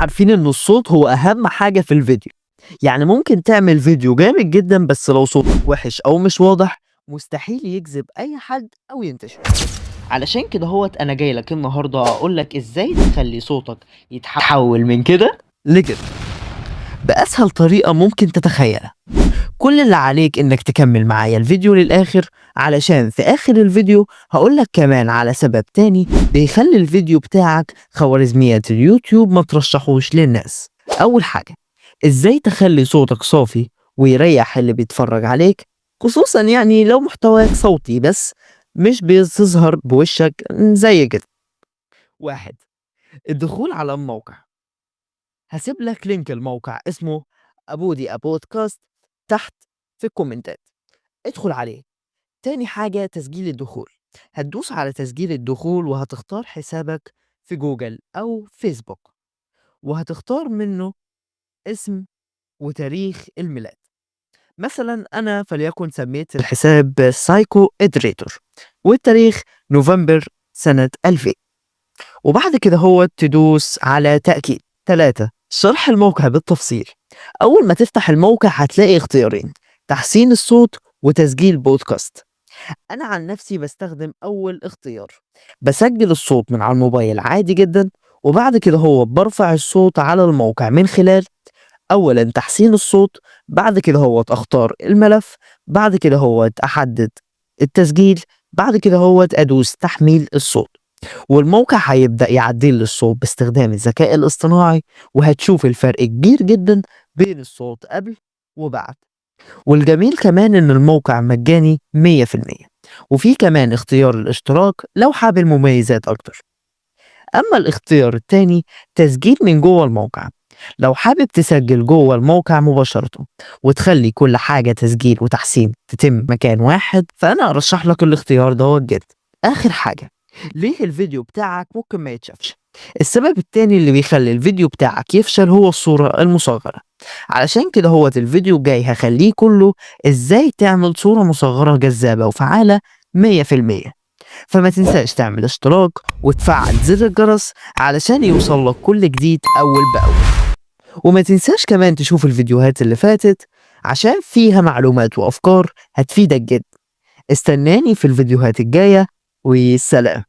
عارفين إن الصوت هو أهم حاجة في الفيديو، يعني ممكن تعمل فيديو جامد جدًا بس لو صوتك وِحِش أو مش واضح مستحيل يجذب أي حد أو ينتشر. علشان كده أنا جاي لك النهارده أقول لك إزاي تخلّي صوتك يتحوّل من كده لكده، بأسهل طريقة ممكن تتخيلها. كل اللي عليك إنك تكمّل معايا الفيديو للآخر، علشان في آخر الفيديو هاقول لك كمان على سبب تاني بيخلّي الفيديو بتاعك خوارزميات اليوتيوب ما ترشّحوش للناس. أول حاجة، إزاي تخلّي صوتك صافي ويريّح اللي بيتفرّج عليك، خصوصًا يعني لو محتواك صوتي بس مش بتظهر بوشّك زي كده. 1. الدخول على الموقع، هاسيب لك لينك الموقع اسمه أبودي أبودكاست تحت في الكومنتات، ادخل عليه. تاني حاجة تسجيل الدخول، هتدوس على تسجيل الدخول وهتختار حسابك في جوجل أو فيسبوك، وهتختار منه اسم وتاريخ الميلاد. مثلا أنا فليكن سميت الحساب سايكو إدريتور والتاريخ نوفمبر سنة 2000. وبعد كده تدوس على تأكيد. 3. شرح الموقع بالتفصيل، أول ما تفتح الموقع هتلاقي اختيارين: تحسين الصوت وتسجيل بودكاست. أنا عن نفسي باستخدم أول اختيار، بسجل الصوت من على الموبايل عادي جدا، وبعد كده برفع الصوت على الموقع من خلال أولا تحسين الصوت، بعد كده أختار الملف، بعد كده أحدد التسجيل، بعد كده أدوس تحميل الصوت، والموقع هيبدأ يعدل لي الصوت باستخدام الذكاء الاصطناعي، وهتشوف الفرق كبير جدا بين الصوت قبل وبعد. والجميل كمان إن الموقع مجاني 100%، وفي كمان اختيار الاشتراك لو حابب مميزات أكتر. أما الاختيار التاني تسجيل من جوه الموقع، لو حابب تسجل جوه الموقع مباشرة وتخلي كل حاجة تسجيل وتحسين تتم مكان واحد، فأنا أرشح لك الاختيار جدا. آخر حاجة، ليه الفيديو بتاعك ممكن ما يتشافش؟ السبب التاني اللي بيخلي الفيديو بتاعك يفشل هو الصورة المصغرة. علشان كده الفيديو الجاي هخليه كله ازاي تعمل صورة مصغرة جذابة وفعالة 100%. فما تنساش تعمل اشتراك وتفعل زر الجرس علشان يوصلك كل جديد أول بأول. وما تنساش كمان تشوف الفيديوهات اللي فاتت عشان فيها معلومات وأفكار هتفيدك جدا. استناني في الفيديوهات الجاية، والسلام.